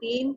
3।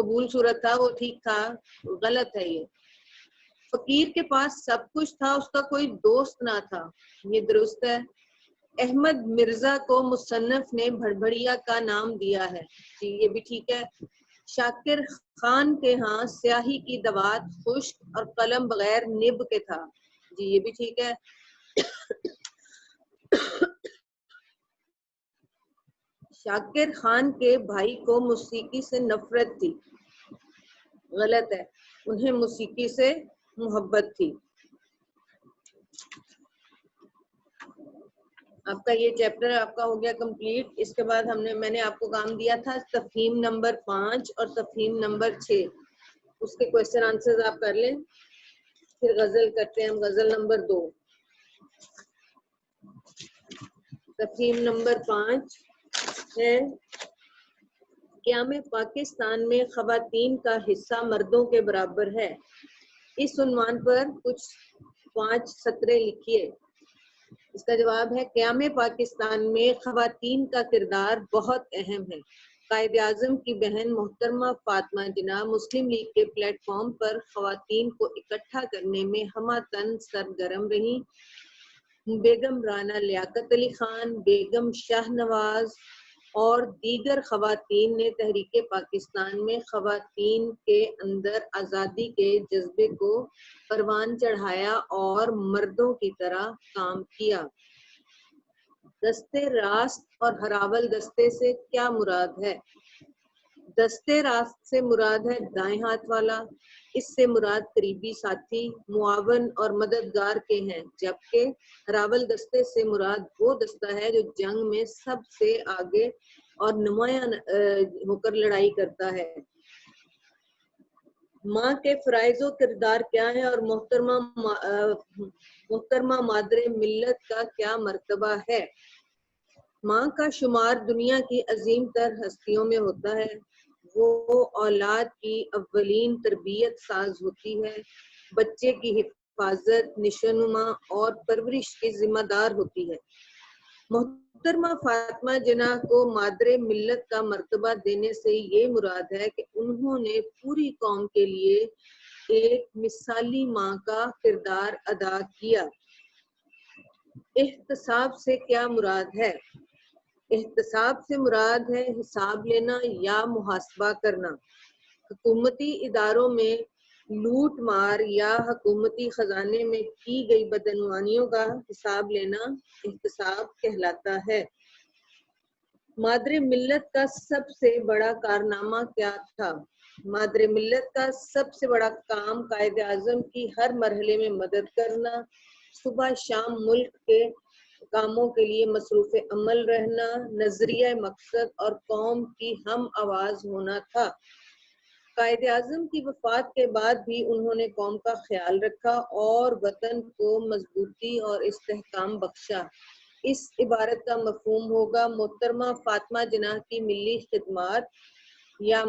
قبول صورت تھا وہ ٹھیک تھا، غلط ہے یہ. فقیر کے پاس سب کچھ تھا، اس کا کوئی دوست نہ تھا، یہ درست ہے. احمد مرزا کو مصنف نے بھڑبھڑیا کا نام دیا ہے، جی یہ بھی ٹھیک ہے. شاکر خان کے ہاں سیاہی کی دوات خشک اور قلم بغیر نب کے تھا، جی یہ بھی ٹھیک ہے. شاکر خان کے بھائی کو موسیقی سے نفرت تھی، غلط ہے، انہیں موسیقی سے محبت تھی. آپ کا یہ چیپٹر آپ کا ہو گیا کمپلیٹ. اس کے بعد میں نے آپ کو کام دیا تھا تفہیم نمبر 5 اور تفہیم نمبر 6، اس کے کوشچن آنسر آپ کر لیں. پھر غزل کرتے ہیں ہم، غزل نمبر 2. تفہیم نمبر 5 ہے قیام پاکستان میں خواتین کا حصہ مردوں کے برابر ہے. اس عنوان پر کچھ 5 سطریں لکھیے. اس کا جواب ہے قیام پاکستان میں خواتین کا کردار بہت اہم ہے. قائد اعظم کی بہن محترمہ فاطمہ جناح مسلم لیگ کے پلیٹ فارم پر خواتین کو اکٹھا کرنے میں ہمہ تن سرگرم رہیں. بیگم رانا لیاقت علی خان، بیگم شاہ نواز اور دیگر خواتین نے تحریک پاکستان میں خواتین کے اندر آزادی کے جذبے کو پروان چڑھایا اور مردوں کی طرح کام کیا. دستے راست اور ہراول دستے سے کیا مراد ہے؟ دستے راست سے مراد ہے دائیں ہاتھ والا، اس سے مراد قریبی ساتھی، معاون اور مددگار کے ہیں، جبکہ ہراول دستے سے مراد وہ دستہ ہے جو جنگ میں سب سے آگے اور نمایاں ہو کر لڑائی کرتا ہے. ماں کے فرائض و کردار کیا ہے اور محترمہ مادر ملت کا کیا مرتبہ ہے؟ ماں کا شمار دنیا کی عظیم تر ہستیوں میں ہوتا ہے. وہ اولاد کی اولین تربیت ساز ہوتی ہے، بچے کی حفاظت، نشوونما اور پرورش کی ذمہ دار ہوتی ہے. محترمہ فاطمہ جناح کو مادر ملت کا مرتبہ دینے سے یہ مراد ہے کہ انہوں نے پوری قوم کے لیے ایک مثالی ماں کا کردار ادا کیا. احتساب سے کیا مراد ہے؟ احتساب سے مراد ہے حساب لینا یا محاسبہ کرنا. حکومتی اداروں میں لوٹ مار یا حکومتی خزانے میں کی گئی بدعنوانیوں کا حساب لینا احتساب کہلاتا ہے. مادر ملت کا سب سے بڑا کارنامہ کیا تھا؟ مادر ملت کا سب سے بڑا کام قائد اعظم کی ہر مرحلے میں مدد کرنا، صبح شام ملک کے کاموں کے لیے مصروف عمل رہنا، نظریہ مقصد اور قوم کی ہم آواز ہونا تھا. قائد اعظم کی وفات کے بعد بھی انہوں نے قوم کا خیال رکھا اور وطن کو مضبوطی اور استحکام بخشا. اس عبارت کا مفہوم ہوگا محترمہ فاطمہ جناح کی ملی خدمات، یا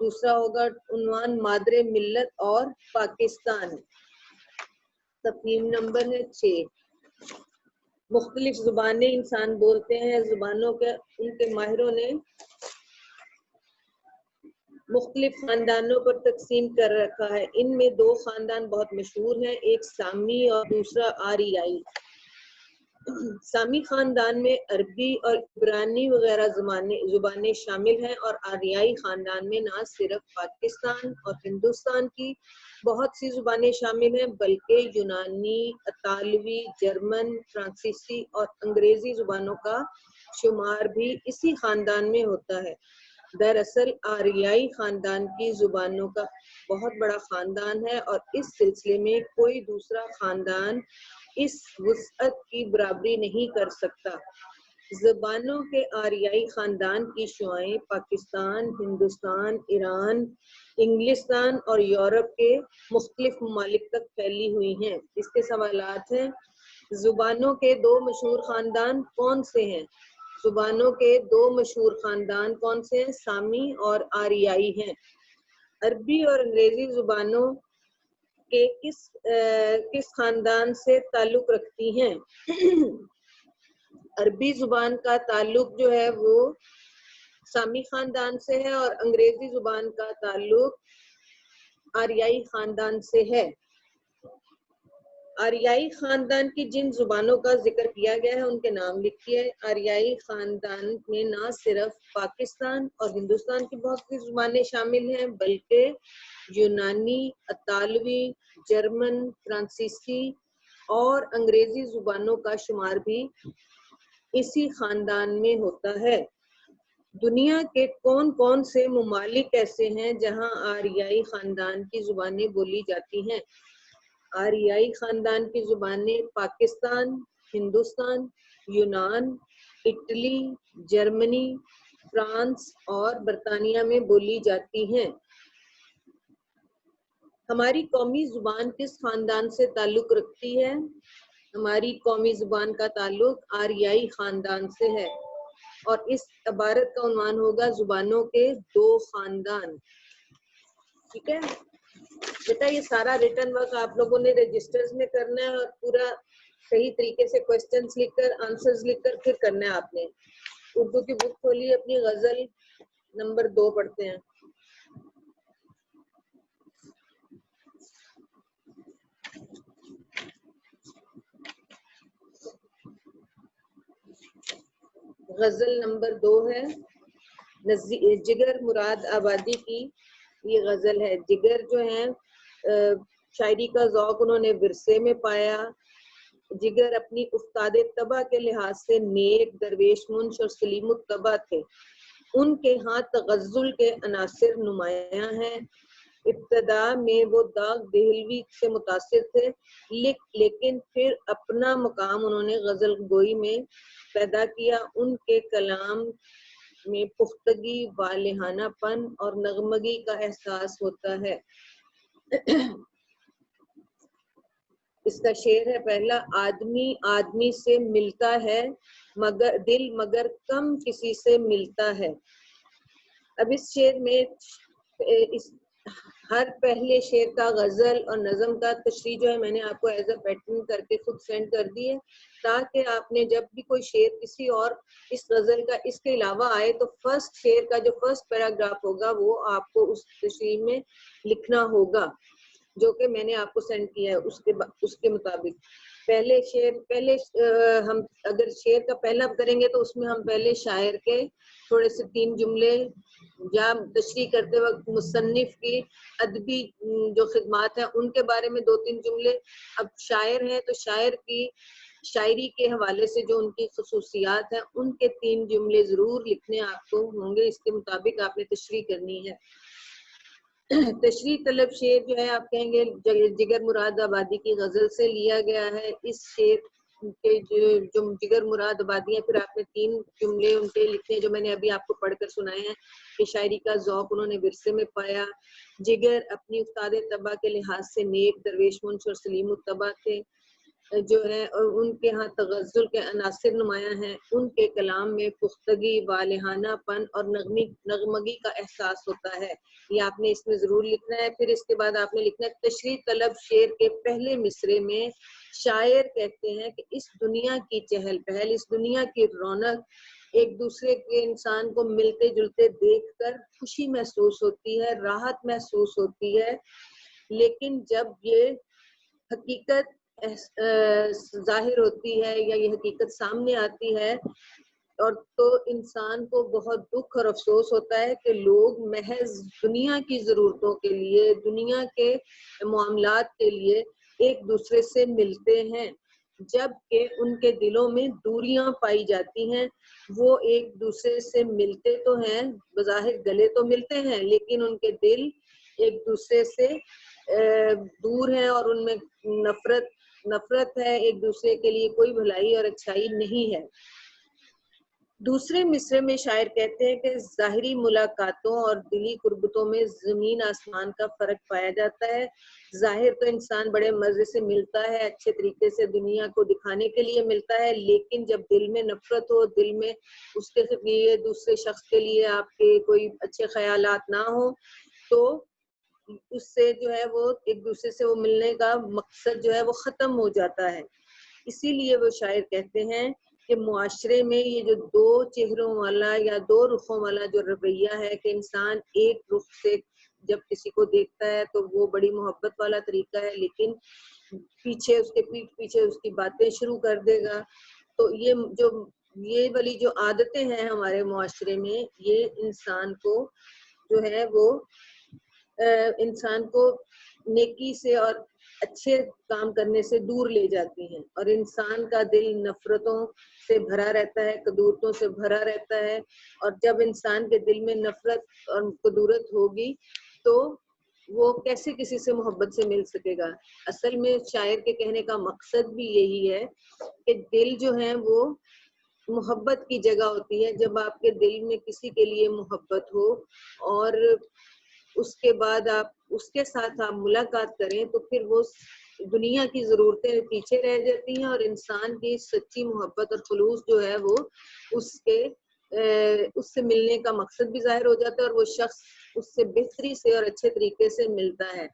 دوسرا ہوگا عنوان مادر ملت اور پاکستان. تفہیم نمبر 6 مختلف زبانیں انسان بولتے ہیں. زبانوں کے ان کے ماہروں نے مختلف خاندانوں پر تقسیم کر رکھا ہے. ان میں 2 خاندان بہت مشہور ہیں، ایک سامی اور دوسرا آریائی. سامی خاندان میں عربی اور عبرانی وغیرہ زبانیں شامل ہیں، اور آریائی خاندان میں نہ صرف پاکستان اور ہندوستان کی بہت سی زبانیں شامل ہیں بلکہ یونانی، اطالوی، جرمن، فرانسیسی اور انگریزی زبانوں کا شمار بھی اسی خاندان میں ہوتا ہے. دراصل آریائی خاندان کی زبانوں کا بہت بڑا خاندان ہے اور اس سلسلے میں کوئی دوسرا خاندان اس وسعت کی برابری نہیں کر سکتا. زبانوں کے آریائی خاندان کی شعاعیں پاکستان، ہندوستان، ایران، انگلستان اور یورپ کے مختلف ممالک تک پھیلی ہوئی ہیں. اس کے سوالات ہیں: زبانوں کے 2 مشہور خاندان کون سے ہیں؟ زبانوں کے 2 مشہور خاندان کون سے ہیں؟ سامی اور آریائی ہیں. عربی اور انگریزی زبانوں کے کس خاندان سے تعلق رکھتی ہیں؟ عربی زبان کا تعلق جو ہے وہ سامی خاندان سے ہے اور انگریزی زبان کا تعلق آریائی خاندان سے ہے۔ آریائی خاندان کی جن زبانوں کا ذکر کیا گیا ہے ان کے نام لکھیے۔ آریائی خاندان میں نہ صرف پاکستان اور ہندوستان کی بہت سی زبانیں شامل ہیں بلکہ یونانی، اطالوی، جرمن، فرانسیسی اور انگریزی زبانوں کا شمار بھی اسی خاندان میں ہوتا ہے۔ دنیا کے کون کون سے ممالک ایسے ہیں جہاں آریائی خاندان کی زبانیں بولی جاتی ہیں؟ آریائی خاندان کی زبانیں پاکستان، ہندوستان، یونان، اٹلی، جرمنی، فرانس اور برطانیہ میں بولی جاتی ہیں۔ ہماری قومی زبان کس خاندان سے تعلق رکھتی ہے؟ ہماری قومی زبان کا تعلق آریائی خاندان سے ہے اور اس عبارت کا عنوان ہوگا زبانوں کے دو خاندان۔ ٹھیک ہے بیٹا، یہ سارا ریٹن ورک آپ لوگوں نے رجسٹرز میں کرنا ہے اور پورا صحیح طریقے سے کوسچنز لکھ کر آنسرز لکھ کر پھر کرنا ہے آپ نے۔ اردو کی بک کھولی، اپنی غزل نمبر 2 پڑھتے ہیں۔ غزل نمبر 2 ہے جگر مراد آبادی کی یہ غزل ہے۔ جگر جو ہیں شاعری کا ذوق انہوں نے ورثے میں پایا۔ جگر اپنی استاد طبع کے لحاظ سے نیک، درویش منش اور سلیم الطبع تھے۔ ان کے ہاں تغزل کے عناصر نمایاں ہیں۔ ابتدا میں وہ داغ دہلوی سے متاثر تھے لیکن پھر اپنا مقام انہوں نے غزل گوئی میں پیدا کیا۔ ان کے کلام میں پختگی، والہانہ پن اور نغمگی کا احساس ہوتا ہے۔ اس کا شعر ہے پہلا: آدمی آدمی سے ملتا ہے مگر دل مگر کم کسی سے ملتا ہے۔ اب اس شعر میں ہر پہلے شعر کا غزل اور نظم کا تشریح جو ہے میں نے آپ کو ایز اے پیٹرن کر کے خود سینڈ کر دی ہے تاکہ آپ نے جب بھی کوئی شعر کسی اور اس غزل کا اس کے علاوہ آئے تو فرسٹ شعر کا جو فرسٹ پیراگراف ہوگا وہ آپ کو اس تشریح میں لکھنا ہوگا جو کہ میں نے آپ کو سینڈ کیا ہے۔ اس کے مطابق پہلے ہم اگر شعر کا پہلا کریں گے تو اس میں ہم پہلے شاعر کے تھوڑے سے 3 جملے یا تشریح کرتے وقت مصنف کی ادبی جو خدمات ہیں ان کے بارے میں 2-3 جملے۔ اب شاعر ہیں تو شاعر کی شاعری کے حوالے سے جو ان کی خصوصیات ہیں ان کے 3 جملے ضرور لکھنے آپ کو ہوں گے۔ اس کے مطابق آپ نے تشریح کرنی ہے۔ تشریح طلب شعر جو ہے آپ کہیں گے جگر مراد آبادی کی غزل سے لیا گیا ہے۔ اس شعر کے جو جگر مراد آبادی ہیں پھر آپ نے 3 جملے ان کے لکھنے جو میں نے ابھی آپ کو پڑھ کر سنائے ہیں کہ شاعری کا ذوق انہوں نے ورثے میں پایا۔ جگر اپنی استاد طبع کے لحاظ سے نیک، درویش منش اور سلیم الطبع تھے جو ہے اور ان کے ہاں تغزل کے عناصر نمایاں ہیں۔ ان کے کلام میں پختگی، والہانہ پن اور نغمگی کا احساس ہوتا ہے۔ یہ آپ نے اس میں ضرور لکھنا ہے۔ پھر اس کے بعد آپ نے لکھنا ہے تشریح طلب شعر کے پہلے مصرے میں شاعر کہتے ہیں کہ اس دنیا کی چہل پہل، اس دنیا کی رونق ایک دوسرے کے انسان کو ملتے جلتے دیکھ کر خوشی محسوس ہوتی ہے، راحت محسوس ہوتی ہے، لیکن جب یہ حقیقت ظاہر ہوتی ہے یا یہ حقیقت سامنے آتی ہے اور تو انسان کو بہت دکھ اور افسوس ہوتا ہے کہ لوگ محض دنیا کی ضرورتوں کے لیے، دنیا کے معاملات کے لیے ایک دوسرے سے ملتے ہیں جبکہ ان کے دلوں میں دوریاں پائی جاتی ہیں۔ وہ ایک دوسرے سے ملتے تو ہیں، بظاہر گلے تو ملتے ہیں لیکن ان کے دل ایک دوسرے سے دور ہیں اور ان میں نفرت ہے، ایک دوسرے کے لیے کوئی بھلائی اور اچھائی نہیں ہے۔ دوسرے مصرے میں شاعر کہتے ہیں کہ ظاہری ملاقاتوں اور دلی قربتوں میں زمین آسمان کا فرق پایا جاتا ہے۔ ظاہر تو انسان بڑے مزے سے ملتا ہے، اچھے طریقے سے دنیا کو دکھانے کے لیے ملتا ہے، لیکن جب دل میں نفرت ہو، دل میں اس کے لیے دوسرے شخص کے لیے آپ کے کوئی اچھے خیالات نہ ہو تو اس سے جو ہے وہ ایک دوسرے سے وہ ملنے کا مقصد جو ہے وہ ختم ہو جاتا ہے۔ اسی لیے وہ شاعر کہتے ہیں کہ معاشرے میں یہ جو دو چہروں والا یا دو رخوں والا جو رویہ ہے کہ انسان ایک رخ سے جب کسی کو دیکھتا ہے تو وہ بڑی محبت والا طریقہ ہے، لیکن پیچھے اس کے پیٹھ پیچھے اس کی باتیں شروع کر دے گا، تو یہ والی جو عادتیں ہیں ہمارے معاشرے میں، یہ انسان کو جو ہے وہ انسان کو نیکی سے اور اچھے کام کرنے سے دور لے جاتی ہیں، اور انسان کا دل نفرتوں سے بھرا رہتا ہے، کدورتوں سے بھرا رہتا ہے، اور جب انسان کے دل میں نفرت اور کدورت ہوگی تو وہ کیسے کسی سے محبت سے مل سکے گا۔ اصل میں شاعر کے کہنے کا مقصد بھی یہی ہے کہ دل جو ہے وہ محبت کی جگہ ہوتی ہے، جب آپ کے دل میں کسی کے لیے محبت ہو اور اس کے بعد آپ اس کے ساتھ آپ ملاقات کریں تو پھر وہ دنیا کی ضرورتیں پیچھے رہ جاتی ہیں، اور انسان کی سچی محبت اور خلوص جو ہے وہ اس سے ملنے کا مقصد بھی ظاہر ہو جاتا ہے، اور وہ شخص اس سے بہتری سے اور اچھے طریقے سے ملتا ہے۔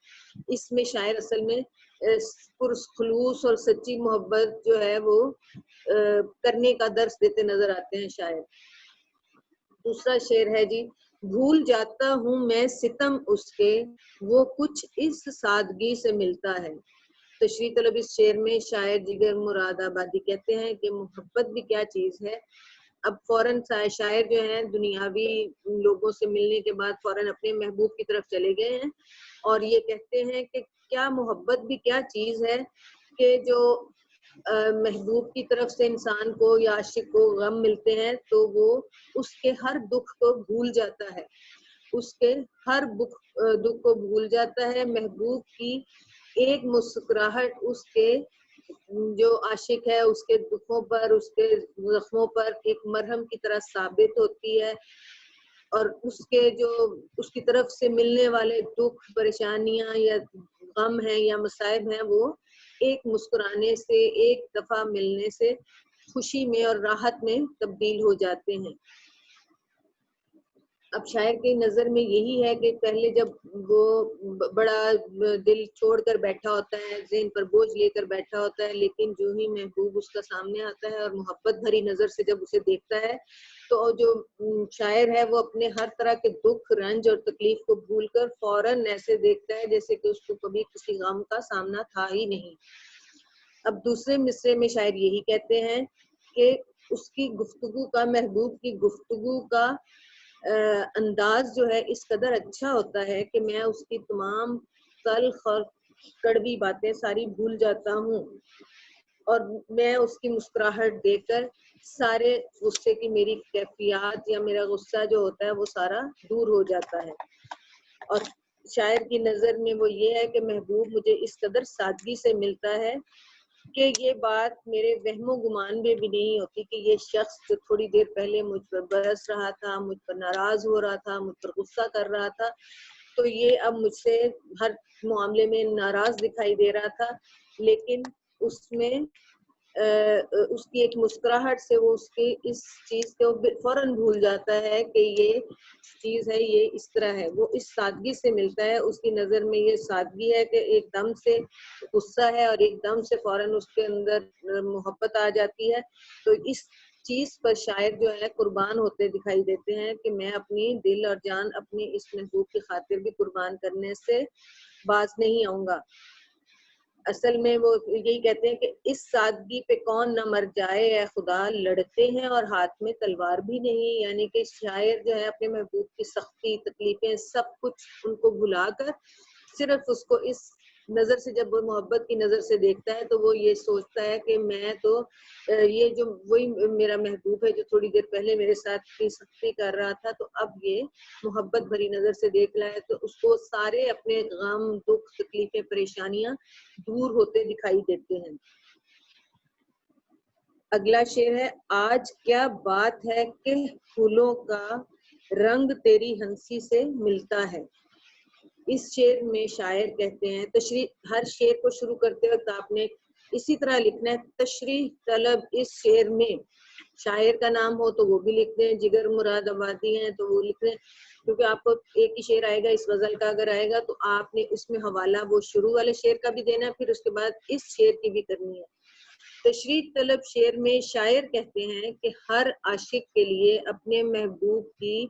اس میں شاعر اصل میں خلوص اور سچی محبت جو ہے وہ کرنے کا درس دیتے نظر آتے ہیں شاعر۔ دوسرا شعر ہے جی، بھول جاتا ہوں میں ستم اس کے، وہ کچھ اس سادگی سے ملتا ہے۔ تشریح طلب اس شعر میں شاعر جگر مراد آبادی کہتے ہیں کہ محبت بھی کیا چیز ہے۔ اب فوراً شاعر جو ہیں دنیاوی لوگوں سے ملنے کے بعد فوراً اپنے محبوب کی طرف چلے گئے ہیں، اور یہ کہتے ہیں کہ کیا محبت بھی کیا چیز ہے کہ جو محبوب کی طرف سے انسان کو یا عاشق کو غم ملتے ہیں تو وہ اس کے ہر دکھ کو بھول جاتا ہے، اس کے ہر دکھ کو بھول جاتا ہے۔ محبوب کی ایک مسکراہٹ اس کے جو عاشق ہے اس کے دکھوں پر، اس کے زخموں پر ایک مرہم کی طرح ثابت ہوتی ہے، اور اس کی طرف سے ملنے والے دکھ، پریشانیاں یا غم ہیں یا مصائب ہیں، وہ ایک مسکرانے سے، ایک دفعہ ملنے سے خوشی میں اور راحت میں تبدیل ہو جاتے ہیں۔ اب شاعر کی نظر میں یہی ہے کہ پہلے جب وہ بڑا دل چھوڑ کر بیٹھا ہوتا ہے، ذہن پر بوجھ لے کر بیٹھا ہوتا ہے، لیکن جو ہی محبوب اس کا سامنے آتا ہے اور محبت بھری نظر سے جب اسے دیکھتا ہے تو جو شاعر ہے وہ اپنے ہر طرح کے دکھ، رنج اور تکلیف کو بھول کر فوراً ایسے دیکھتا ہے جیسے کہ اس کو کبھی کسی غم کا سامنا تھا ہی نہیں۔ اب دوسرے مصرے میں شاعر یہی کہتے ہیں کہ اس کی گفتگو کا، محبوب کی گفتگو کا انداز جو ہے اس قدر اچھا ہوتا ہے کہ میں اس کی تمام تلخ اور کڑوی باتیں ساری بھول جاتا ہوں، اور میں اس کی مسکراہٹ دیکھ کر سارے غصے کی میری کیفیات یا میرا غصہ جو ہوتا ہے وہ سارا دور ہو جاتا ہے۔ اور شاعر کی نظر میں وہ یہ ہے کہ محبوب مجھے اس قدر سادگی سے ملتا ہے کہ یہ بات میرے وہم و گمان میں بھی نہیں ہوتی کہ یہ شخص جو تھوڑی دیر پہلے مجھ پر برس رہا تھا، مجھ پر ناراض ہو رہا تھا، مجھ پر غصہ کر رہا تھا، تو یہ اب مجھ سے ہر معاملے میں ناراض دکھائی دے رہا تھا، لیکن اس میں اس کی ایک مسکراہٹ سے وہ اس کی اس چیز کو فوراً بھول جاتا ہے کہ یہ چیز ہے، یہ اس طرح ہے، وہ اس سادگی سے ملتا ہے۔ اس کی نظر میں یہ سادگی ہے کہ ایک دم سے غصہ ہے اور ایک دم سے فوراً اس کے اندر محبت آ جاتی ہے، تو اس چیز پر شاعر جو ہے قربان ہوتے دکھائی دیتے ہیں کہ میں اپنی دل اور جان اپنی اس محبوب کی خاطر بھی قربان کرنے سے باز نہیں آؤں گا۔ اصل میں وہ یہی کہتے ہیں کہ اس سادگی پہ کون نہ مر جائے اے خدا، لڑتے ہیں اور ہاتھ میں تلوار بھی نہیں، یعنی کہ شاعر جو ہے اپنے محبوب کی سختی، تکلیفیں، سب کچھ ان کو بھلا کر صرف اس کو اس نظر سے، جب وہ محبت کی نظر سے دیکھتا ہے تو وہ یہ سوچتا ہے کہ میں تو یہ جو وہی میرا محبوب ہے جو تھوڑی دیر پہلے میرے ساتھ کی سختی کر رہا تھا، تو اب یہ محبت بھری نظر سے دیکھ رہا ہے تو اس کو سارے اپنے غم، دکھ، تکلیفیں، پریشانیاں دور ہوتے دکھائی دیتے ہیں۔ اگلا شعر ہے، آج کیا بات ہے کہ پھولوں کا رنگ تیری ہنسی سے ملتا ہے۔ اس شعر میں شاعر کہتے ہیں، تشریح ہر شعر کو شروع کرتے وقت آپ نے اسی طرح لکھنا ہے، تشریح طلب اس شعر میں شاعر کا نام ہو تو وہ بھی لکھ دیں، جگر مراد آبادی ہیں تو وہ لکھ دیں، کیونکہ آپ کو ایک ہی شعر آئے گا، اس غزل کا اگر آئے گا تو آپ نے اس میں حوالہ وہ شروع والے شعر کا بھی دینا ہے، پھر اس کے بعد اس شعر کی بھی کرنی ہے۔ تشریح طلب شعر میں شاعر کہتے ہیں کہ ہر عاشق کے لیے اپنے محبوب کی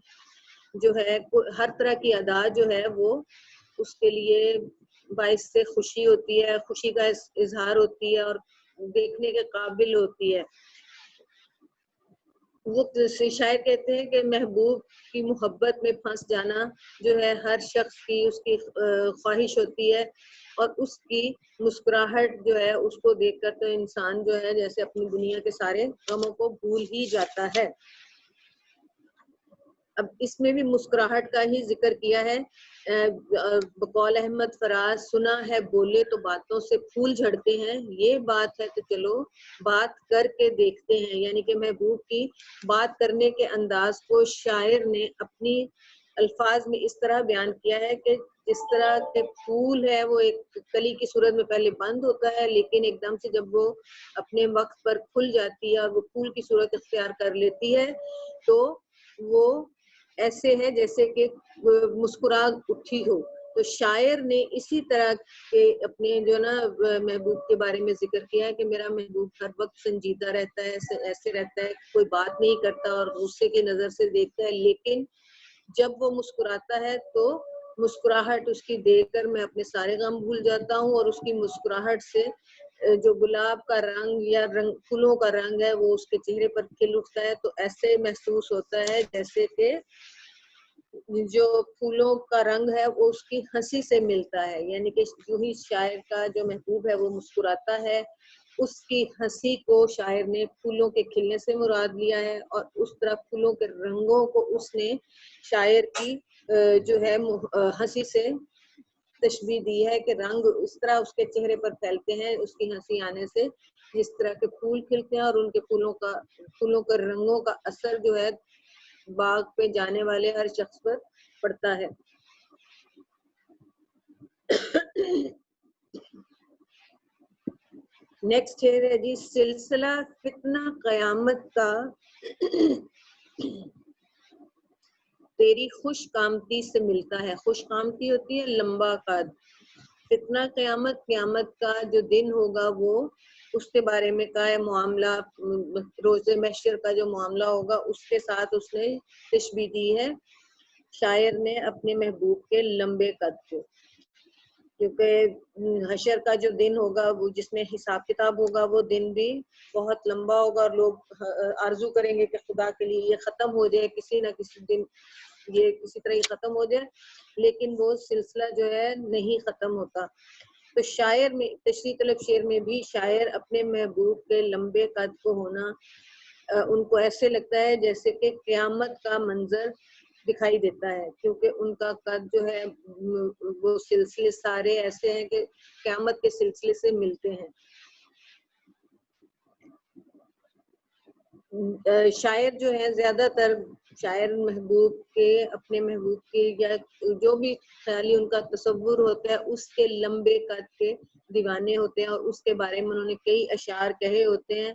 جو ہے ہر طرح کی ادا جو ہے وہ اس کے لیے باعث سے خوشی ہوتی ہے، خوشی کا اظہار ہوتی ہے اور دیکھنے کے قابل ہوتی ہے۔ وہ شاعر کہتے ہیں کہ محبوب کی محبت میں پھنس جانا جو ہے ہر شخص کی اس کی خواہش ہوتی ہے، اور اس کی مسکراہٹ جو ہے اس کو دیکھ کر تو انسان جو ہے جیسے اپنی دنیا کے سارے غموں کو بھول ہی جاتا ہے۔ اب اس میں بھی مسکراہٹ کا ہی ذکر کیا ہے، بقول احمد فراز، سنا ہے بولے تو باتوں سے پھول جھڑتے ہیں، یہ بات ہے تو چلو بات کر کے دیکھتے ہیں۔ یعنی کہ محبوب کی بات کرنے کے انداز کو شاعر نے اپنی الفاظ میں اس طرح بیان کیا ہے کہ جس طرح کے پھول ہے وہ ایک کلی کی صورت میں پہلے بند ہوتا ہے، لیکن ایک دم سے جب وہ اپنے وقت پر کھل جاتی ہے اور وہ پھول کی صورت اختیار کر لیتی ہے تو وہ ایسے ہے جیسے کہ مسکرا اٹھی ہو۔ تو شاعر نے اسی طرح کے اپنے جو نا محبوب کے بارے میں ذکر کیا ہے کہ میرا محبوب ہر وقت سنجیدہ رہتا ہے، ایسے رہتا ہے، کوئی بات نہیں کرتا اور غصے کی نظر سے دیکھتا ہے، لیکن جب وہ مسکراتا ہے تو مسکراہٹ اس کی دیکھ کر میں اپنے سارے غم بھول جاتا ہوں، اور اس کی مسکراہٹ سے جو گلاب کا رنگ یا پھولوں کا رنگ ہے وہ اس کے چہرے پر کھل اٹھتا ہے، تو ایسے محسوس ہوتا ہے جیسے کہ جو پھولوں کا رنگ ہے وہ اس کی ہنسی سے ملتا ہے۔ یعنی کہ جو ہی شاعر کا جو محبوب ہے وہ مسکراتا ہے، اس کی ہنسی کو شاعر نے پھولوں کے کھلنے سے مراد لیا ہے، اور اس طرح پھولوں کے رنگوں کو اس نے شاعر کی جو ہے ہنسی سے تشبیہ دی ہے کہ رنگ اس طرح اس کے چہرے پر پھیلتے ہیں اس کی ہنسی آنے سے، جس طرح کے پھول کھلتے ہیں اور ان کے پھولوں کا رنگوں کا اثر جو ہے باغ پہ جانے والے ہر شخص پر پڑتا ہے۔ نیکسٹ ہے جی سلسلہ فتنہ قیامت کا تیری خوش قامتی سے ملتا ہے۔ خوش قامتی ہوتی ہے لمبا قد، فتنہ قیامت کا جو دن ہوگا وہ اس کے بارے میں کا معاملہ، روز محشر کا جو معاملہ ہوگا اس کے ساتھ اس نے تشبیہ دی ہے شاعر نے اپنے محبوب کے لمبے قد کو، کیونکہ حشر کا جو دن ہوگا وہ جس میں حساب کتاب ہوگا وہ دن بھی بہت لمبا ہوگا، اور لوگ آرزو کریں گے کہ خدا کے لیے یہ ختم ہو جائے، کسی نہ کسی دن یہ کسی طرح یہ ختم ہو جائے، لیکن وہ سلسلہ جو ہے نہیں ختم ہوتا۔ تو شاعر میں تشریح طلب شعر میں بھی شاعر اپنے محبوب کے لمبے قد کو ہونا ان کو ایسے لگتا ہے جیسے کہ قیامت کا منظر دکھائی دیتا ہے، کیونکہ ان کا قد جو ہے وہ سلسلے سارے ایسے ہیں کہ قیامت کے سلسلے سے ملتے ہیں۔ شاعر جو ہے زیادہ تر شاعر محبوب کے اپنے محبوب کے یا جو بھی خیالی ان کا تصور ہوتا ہے اس کے لمبے قد کے دیوانے ہوتے ہیں، اور اس کے بارے میں انہوں نے کئی اشعار کہے ہوتے ہیں۔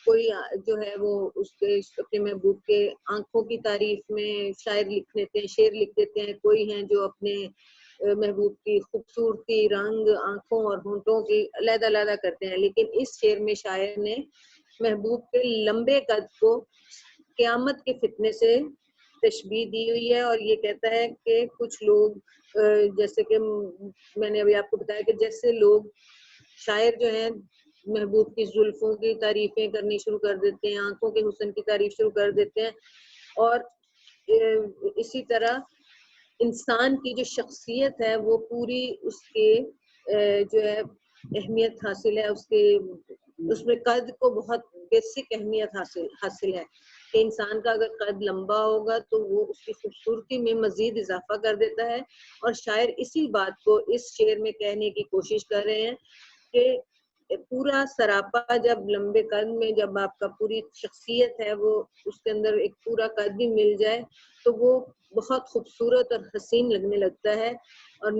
کوئی جو ہے وہ اس کے اپنے محبوب کے آنکھوں کی تعریف میں شاعر لکھ لیتے ہیں، شعر لکھ دیتے ہیں، کوئی ہیں جو اپنے محبوب کی خوبصورتی، رنگ، آنکھوں اور ہونٹوں کی علیحدہ علیحدہ کرتے ہیں، لیکن اس شعر میں شاعر نے محبوب کے لمبے قد کو قیامت کے فتنے سے تشبیہ دی ہوئی ہے، اور یہ کہتا ہے کہ کچھ لوگ جیسے کہ میں نے ابھی آپ کو بتایا کہ جیسے لوگ شاعر جو ہیں محبوب کی زلفوں کی تعریفیں کرنی شروع کر دیتے ہیں، آنکھوں کے حسن کی تعریف شروع کر دیتے ہیں، اور اسی طرح انسان کی جو شخصیت ہے وہ پوری اس کے جو ہے اہمیت حاصل ہے، اس میں قد کو بہت بیسک اہمیت حاصل ہے کہ انسان کا اگر قد لمبا ہوگا تو وہ اس کی خوبصورتی میں مزید اضافہ کر دیتا ہے، اور شاعر اسی بات کو اس شعر میں کہنے کی کوشش کر رہے ہیں کہ پورا سراپا جب لمبے قد میں جب آپ کا پوری شخصیت ہے وہ اس کے اندر ایک پورا قد بھی مل جائے تو وہ بہت خوبصورت اور حسین لگنے لگتا ہے، اور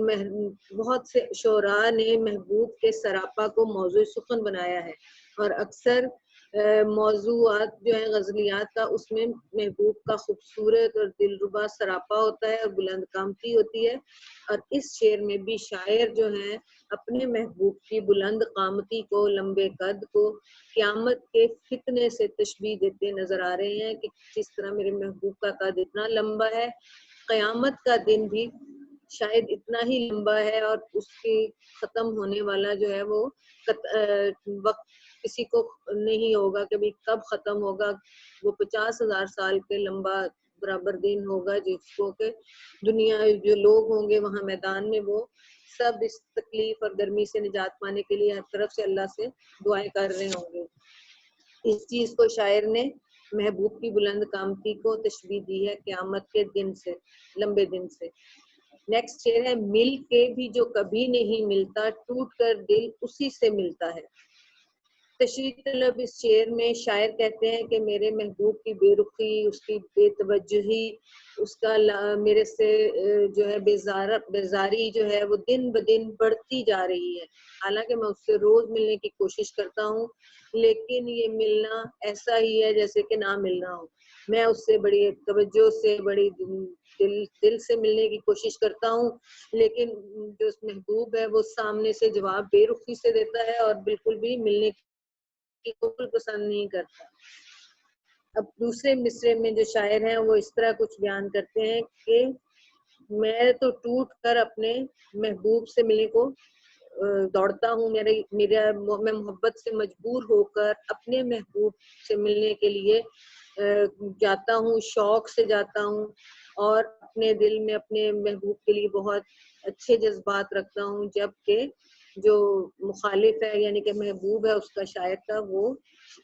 بہت سے شعراء نے محبوب کے سراپا کو موضوع سخن بنایا ہے، اور اکثر موضوعات جو ہے غزلیات کا، اس میں محبوب کا خوبصورت اور دلربا سراپا ہوتا ہے اور بلند قامتی ہوتی ہے. اور اس شعر میں بھی شاعر جو ہیں اپنے محبوب کی بلند قامتی کو، لمبے قد کو قیامت کے فتنے سے تشبیہ دیتے نظر آ رہے ہیں کہ جس طرح میرے محبوب کا قد اتنا لمبا ہے، قیامت کا دن بھی شاید اتنا ہی لمبا ہے، اور اس کی ختم ہونے والا جو ہے وہ وقت کسی کو نہیں ہوگا کہ بھی کب ختم ہوگا. وہ 50,000 سال کے لمبا برابر دن ہوگا جس کو کہ دنیا جو لوگ ہوں گے وہاں میدان میں وہ سب اس تکلیف اور گرمی سے نجات پانے کے لیے ہر طرف سے اللہ سے دعائیں کر رہے ہوں گے. اس چیز کو شاعر نے محبوب کی بلند قامتی کو تشبیہ دی ہے قیامت کے دن سے، لمبے دن سے. نیکسٹ شعر ہے مل کے بھی جو کبھی نہیں ملتا، ٹوٹ کر دل اسی سے ملتا ہے. تشریح طلب اس شعر میں شاعر کہتے ہیں کہ میرے محبوب کی بے رخی، اس کی بے توجہی، اس کا میرے سے جو ہے بیزاری جو ہے وہ دن بدن بڑھتی جا رہی ہے. حالانکہ میں اس سے روز ملنے کی کوشش کرتا ہوں، لیکن یہ ملنا ایسا ہی ہے جیسے کہ نہ ملنا ہو. میں اس سے بڑی توجہ سے، بڑی دل سے ملنے کی کوشش کرتا ہوں، لیکن جو محبوب ہے وہ سامنے سے جواب بے رخی سے دیتا ہے اور بالکل بھی ملنے کی بالکل پسند نہیں کرتا. اب دوسرے مصرے میں جو شاعر ہیں وہ اس طرح کچھ بیان کرتے ہیں کہ میں تو ٹوٹ کر اپنے محبوب سے ملنے کو دوڑتا ہوں، میں محبت سے مجبور ہو کر اپنے محبوب سے ملنے کے لیے جاتا ہوں، شوق سے جاتا ہوں، اور اپنے دل میں اپنے محبوب کے لیے بہت اچھے جذبات رکھتا ہوں، جبکہ جو مخالف ہے یعنی کہ محبوب ہے اس کا شاعر کا، وہ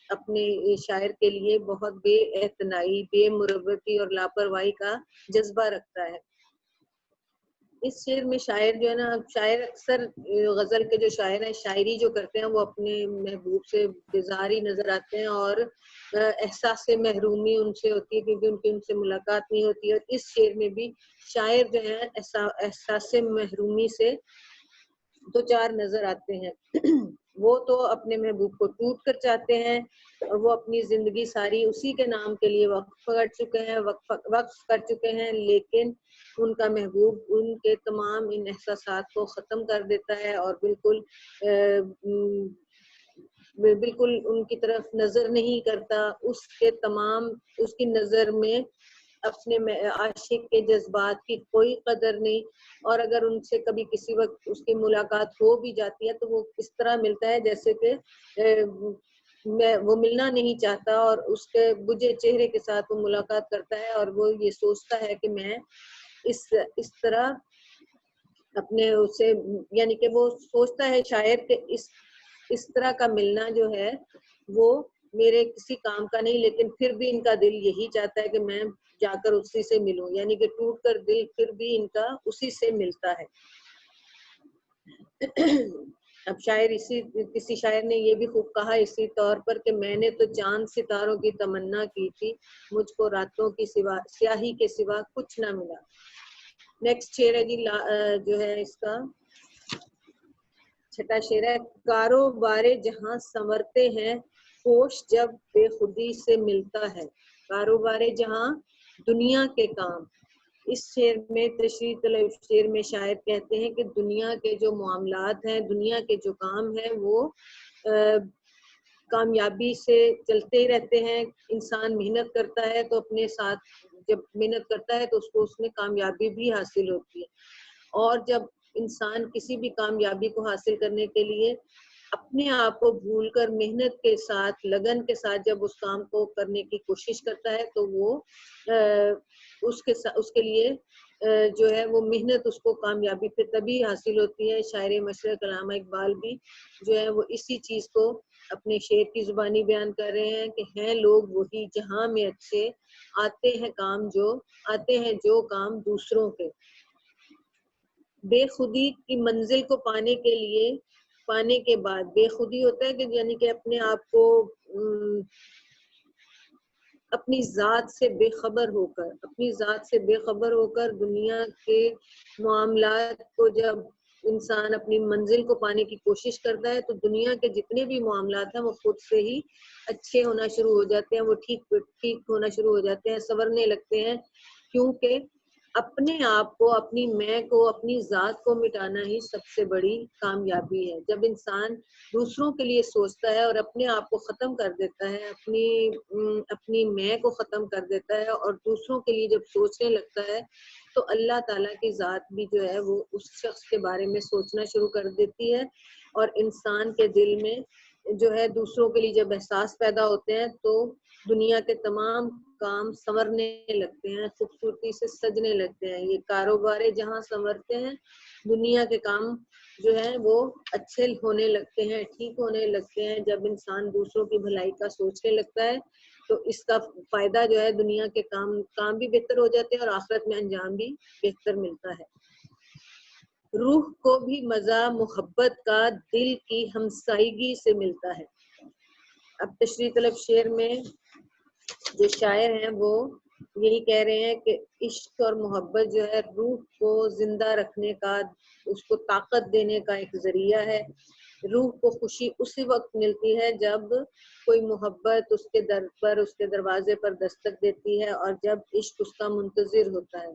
اپنے شاعر کے لیے بہت بے اعتنائی، بے مروتی اور لاپرواہی کا جذبہ رکھتا ہے. اس شعر میں شاعر جو ہے نا، شاعر اکثر غزل کے جو شاعر ہیں شاعری جو کرتے ہیں وہ اپنے محبوب سے بیزاری نظر آتے ہیں اور احساس محرومی ان سے ہوتی ہے کیونکہ ان سے ملاقات نہیں ہوتی ہے. اور اس شعر میں بھی شاعر جو ہے احساس محرومی سے دو چار نظر آتے ہیں. وہ تو اپنے محبوب کو ٹوٹ کر چاہتے ہیں اور وہ اپنی زندگی ساری اسی کے نام کے لیے وقف کر چکے ہیں، لیکن ان کا محبوب ان کے تمام ان احساسات کو ختم کر دیتا ہے اور بالکل ان کی طرف نظر نہیں کرتا. اس کی نظر میں اپنے عاشق کے جذبات کی کوئی قدر نہیں، اور اگر ان سے کبھی کسی وقت اس کی ملاقات ہو بھی جاتی ہے تو وہ اس طرح ملتا ہے جیسے کہ وہ ملنا نہیں چاہتا، اور اس کے بجھے چہرے کے ساتھ وہ ملاقات کرتا ہے اور وہ یہ سوچتا ہے کہ میں اس طرح اپنے اسے، یعنی کہ وہ سوچتا ہے شاعر کہ اس طرح کا ملنا جو ہے وہ میرے کسی کام کا نہیں، لیکن پھر بھی ان کا دل یہی چاہتا ہے کہ میں جا کر اسی سے ملوں، یعنی کہ ٹوٹ کر دل پھر بھی ان کا اسی سے ملتا ہے. اب کسی شاعر نے یہ بھی خوب کہا اسی طور پر کہ میں نے تو چاند ستاروں کی تمنا کی تھی، مجھ کو راتوں کی سیاہی کے سوا کچھ نہ ملا. نیکسٹ شعر ہے جی جو ہے اس کا چھٹا شعر ہے کاروبار جہاں سنورتے ہیں ہوش جب بے خودی سے ملتا ہے. کاروبار جہاں دنیا کے کام. اس شعر میں تشریح طلب شعر میں شاعر کہتے ہیں کہ دنیا کے جو معاملات ہیں، دنیا کے جو کام ہیں وہ کامیابی سے چلتے ہی رہتے ہیں. انسان محنت کرتا ہے تو اپنے ساتھ جب محنت کرتا ہے تو اس میں کامیابی بھی حاصل ہوتی ہے، اور جب انسان کسی بھی کامیابی کو حاصل کرنے کے لیے اپنے آپ کو بھول کر محنت کے ساتھ، لگن کے ساتھ جب اس کام کو کرنے کی کوشش کرتا ہے تو وہ اس کے لیے جو ہے وہ محنت اس کو کامیابی پہ تبھی حاصل ہوتی ہے. شاعر مشرق علامہ اقبال بھی جو ہے وہ اسی چیز کو اپنے شعر کی زبانی بیان کر رہے ہیں کہ ہیں لوگ وہی جہاں میں اچھے، آتے ہیں جو کام دوسروں کے. بے خودی کی منزل کو پانے کے بعد، بے خودی ہوتا ہے کہ یعنی کہ اپنے آپ کو اپنی ذات سے بے خبر ہو کر دنیا کے معاملات کو جب انسان اپنی منزل کو پانے کی کوشش کرتا ہے تو دنیا کے جتنے بھی معاملات ہیں وہ خود سے ہی اچھے ہونا شروع ہو جاتے ہیں، وہ ٹھیک ہونا شروع ہو جاتے ہیں، سنورنے لگتے ہیں، کیونکہ اپنے آپ کو، اپنی میں کو، اپنی ذات کو مٹانا ہی سب سے بڑی کامیابی ہے۔ جب انسان دوسروں کے لیے سوچتا ہے اور اپنے آپ کو ختم کر دیتا ہے، اپنی میں کو ختم کر دیتا ہے اور دوسروں کے لیے جب سوچنے لگتا ہے تو اللہ تعالیٰ کی ذات بھی جو ہے وہ اس شخص کے بارے میں سوچنا شروع کر دیتی ہے، اور انسان کے دل میں جو ہے دوسروں کے لیے جب احساس پیدا ہوتے ہیں تو دنیا کے تمام کام سنورنے لگتے ہیں، خوبصورتی سے سجنے لگتے ہیں۔ یہ کاروبار جہاں سنورتے ہیں، دنیا کے کام جو ہے وہ اچھے ہونے لگتے ہیں، ٹھیک ہونے لگتے ہیں۔ جب انسان دوسروں کی بھلائی کا سوچنے لگتا ہے تو اس کا فائدہ جو ہے دنیا کے کام بھی بہتر ہو جاتے ہیں اور آخرت میں انجام بھی بہتر ملتا ہے۔ روح کو بھی مزہ محبت کا دل کی ہمسائیگی سے ملتا ہے۔ اب تشریح طلب شعر میں جو شاعر ہیں وہ یہی کہہ رہے ہیں کہ عشق اور محبت جو ہے روح کو زندہ رکھنے کا، اس کو طاقت دینے کا ایک ذریعہ ہے۔ روح کو خوشی اسی وقت ملتی ہے جب کوئی محبت اس کے در پر، اس کے دروازے پر دستک دیتی ہے اور جب عشق اس کا منتظر ہوتا ہے۔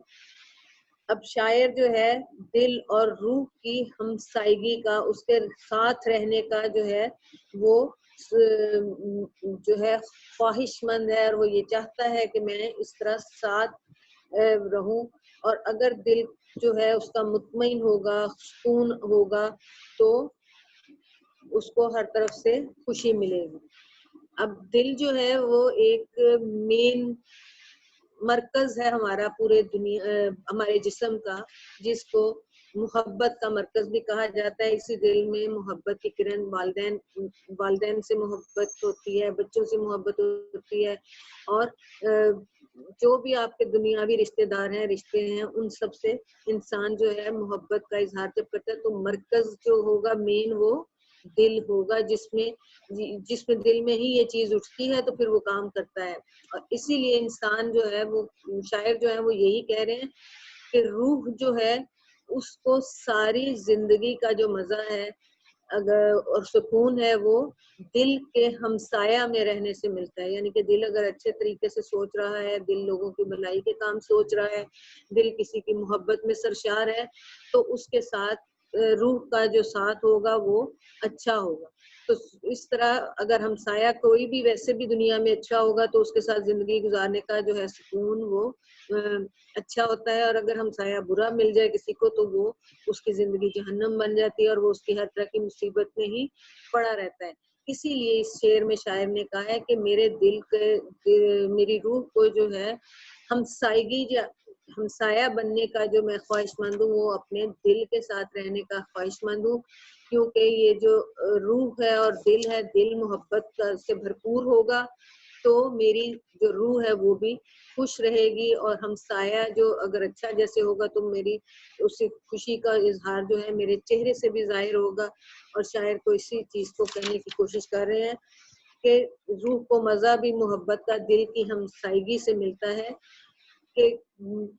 اب شاعر جو ہے دل اور روح کی ہمسائیگی کا، اس کے ساتھ رہنے کا جو ہے وہ جو ہے خواہش مند ہے، اور وہ یہ چاہتا ہے کہ میں اس طرح ساتھ رہوں، اور اگر دل جو ہے اس کا مطمئن ہوگا، سکون ہوگا تو اس کو ہر طرف سے خوشی ملے گی۔ اب دل جو ہے وہ ایک مین مرکز ہے ہمارا پورے ہمارے جسم کا، جس کو محبت کا مرکز بھی کہا جاتا ہے۔ اسی دل میں محبت کی کرن، والدین سے محبت ہوتی ہے، بچوں سے محبت ہوتی ہے، اور جو بھی آپ کے دنیاوی رشتے دار ہیں، رشتے ہیں، ان سب سے انسان جو ہے محبت کا اظہار جب کرتا ہے تو مرکز جو ہوگا مین وہ دل ہوگا، جس میں دل میں ہی یہ چیز اٹھتی ہے تو پھر وہ کام کرتا ہے۔ اور اسی لیے انسان جو ہے وہ، شاعر جو ہے وہ یہی کہہ رہے ہیں کہ روح جو ہے اس کو ساری زندگی کا جو مزہ ہے اور سکون ہے وہ دل کے ہمسایہ میں رہنے سے ملتا ہے۔ یعنی کہ دل اگر اچھے طریقے سے سوچ رہا ہے، دل لوگوں کی بھلائی کے کام سوچ رہا ہے، دل کسی کی محبت میں سرشار ہے، تو اس کے ساتھ روح کا جو ساتھ ہوگا وہ اچھا ہوگا۔ تو اس طرح اگر ہمسایہ کوئی بھی ویسے بھی دنیا میں اچھا ہوگا تو اس کے ساتھ زندگی گزارنے کا جو ہے سکون وہ اچھا ہوتا ہے، اور اگر ہمسایہ برا مل جائے کسی کو تو وہ اس کی زندگی جہنم بن جاتی ہے اور وہ اس کی ہر طرح کی مصیبت میں ہی پڑا رہتا ہے۔ اسی لیے اس شعر میں شاعر نے کہا ہے کہ میری روح کو جو ہے ہمسایہ بننے کا جو میں خواہش مند ہوں، وہ اپنے دل کے ساتھ رہنے کا خواہش مند ہوں، کیونکہ یہ جو روح ہے اور دل ہے، دل محبت سے بھرپور ہوگا تو میری جو روح ہے وہ بھی خوش رہے گی، اور ہمسایہ جو اگر اچھا جیسے ہوگا تو میری اسی خوشی کا اظہار جو ہے میرے چہرے سے بھی ظاہر ہوگا۔ اور شاعر کو اسی چیز کو کہنے کی کوشش کر رہے ہیں کہ روح کو مزہ بھی محبت کا دل کی ہمسائیگی سے ملتا ہے، کہ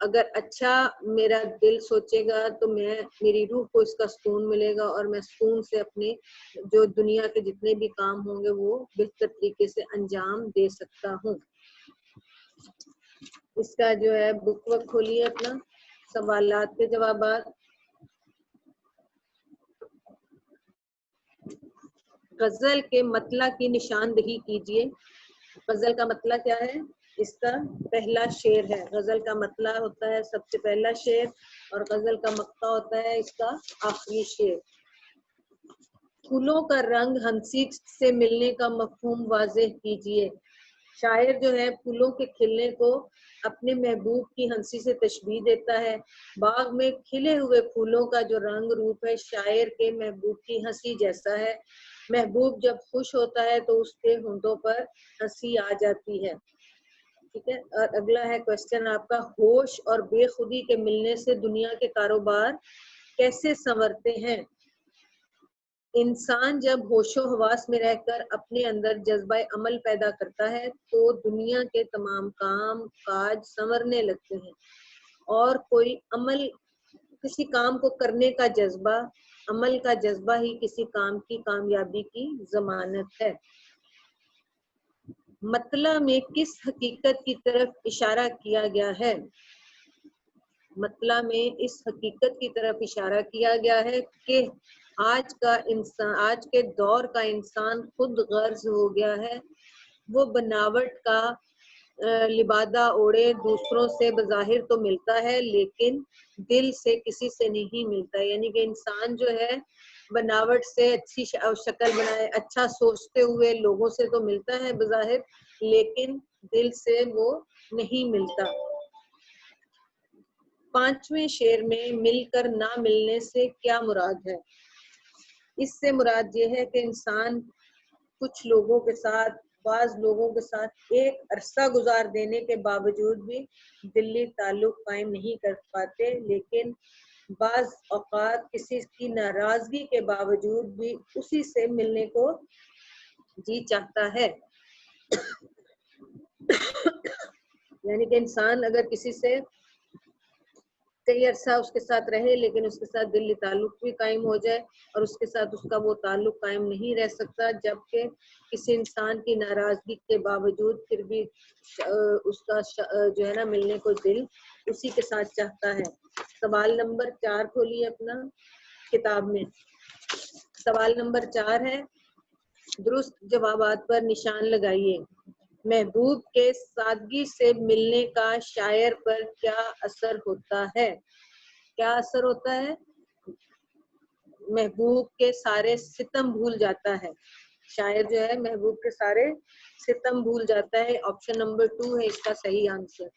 اگر اچھا میرا دل سوچے گا تو میری روح کو اس کا سکون ملے گا، اور میں سکون سے اپنے جو دنیا کے جتنے بھی کام ہوں گے وہ بہتر طریقے سے انجام دے سکتا ہوں۔ اس کا جو ہے بک وقت کھولیے اپنا، سوالات کے جوابات۔ غزل کے مطلع کی نشاندہی کیجیے۔ غزل کا مطلع کیا ہے؟ اس کا پہلا شعر ہے۔ غزل کا مطلع ہوتا ہے سب سے پہلا شعر، اور غزل کا مقطع ہوتا ہے اس کا آخری شعر۔ پھولوں کا رنگ ہنسی سے ملنے کا مفہوم واضح کیجیے۔ شاعر جو ہے پھولوں کے کھلنے کو اپنے محبوب کی ہنسی سے تشبیہ دیتا ہے۔ باغ میں کھلے ہوئے پھولوں کا جو رنگ روپ ہے شاعر کے محبوب کی ہنسی جیسا ہے۔ محبوب جب خوش ہوتا ہے تو اس کے ہونٹوں پر ہنسی آ جاتی ہے۔ ٹھیک ہے، اور اگلا ہے کوشچن آپ کا، ہوش اور بے خودی کے ملنے سے دنیا کے کاروبار کیسے سنورتے ہیں؟ انسان جب ہوش و حواس میں رہ کر اپنے اندر جذبہ عمل پیدا کرتا ہے تو دنیا کے تمام کام کاج سنورنے لگتے ہیں، اور کوئی عمل کسی کام کو کرنے کا جذبہ، عمل کا جذبہ ہی کسی کام کی کامیابی کی ضمانت ہے۔ مطلع میں کس حقیقت کی طرف اشارہ کیا گیا ہے؟ مطلع میں اس حقیقت کی طرف اشارہ کیا گیا ہے کہ آج کے دور کا انسان خود غرض ہو گیا ہے۔ وہ بناوٹ کا لبادہ اوڑے دوسروں سے بظاہر تو ملتا ہے لیکن دل سے کسی سے نہیں ملتا، یعنی کہ انسان جو ہے بناوٹ سے اچھی شکل بنائے، اچھا سوچتے ہوئے لوگوں سے تو ملتا ہے بظاہر لیکن دل سے وہ نہیں ملتا۔ پانچویں شعر میں مل کر نہ ملنے سے کیا مراد ہے؟ اس سے مراد یہ ہے کہ انسان کچھ لوگوں کے ساتھ، بعض لوگوں کے ساتھ ایک عرصہ گزار دینے کے باوجود بھی دلی تعلق قائم نہیں کر پاتے، لیکن بعض اوقات کسی کی ناراضگی کے باوجود بھی اسی سے ملنے کو جی چاہتا ہے۔ یعنی کہ انسان اگر کسی سے کئی عرصہ اس کے ساتھ رہے لیکن اس کے ساتھ دلی تعلق بھی قائم ہو جائے اور اس کے ساتھ اس کا وہ تعلق قائم نہیں رہ سکتا، جبکہ کسی انسان کی ناراضگی کے باوجود پھر بھی اس کا جو ہے نا ملنے کو دل اسی کے ساتھ چاہتا ہے۔ سوال نمبر 4 کھولیے اپنا کتاب میں۔ سوال نمبر 4 ہے، درست جوابات پر نشان لگائیے۔ محبوب کے سادگی سے ملنے کا شاعر پر کیا اثر ہوتا ہے؟ کیا اثر ہوتا ہے؟ محبوب کے سارے ستم بھول جاتا ہے۔ شاعر جو ہے محبوب کے سارے ستم بھول جاتا ہے۔ آپشن نمبر 2 ہے اس کا صحیح آنسر۔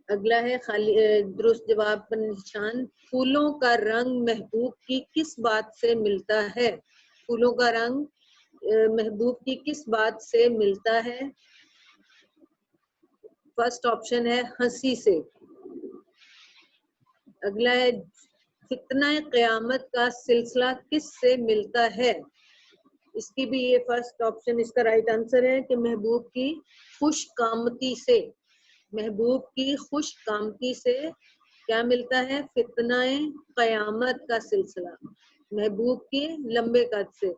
اگلا ہے خالی درست جواب پر نشان، پھولوں کا رنگ محبوب کی کس بات سے ملتا ہے؟ پھولوں کا رنگ محبوب کی کس بات سے ملتا ہے؟ فرسٹ آپشن ہے ہنسی سے۔ اگلا ہے فتنہ قیامت کا سلسلہ کس سے ملتا ہے؟ اس کی بھی یہ فرسٹ آپشن اس کا رائٹ آنسر ہے کہ محبوب کی خوش قامتی سے۔ محبوب کی خوش قامتی سے کیا ملتا ہے؟ فتنہ قیامت کا سلسلہ، محبوب کی لمبے قد سے۔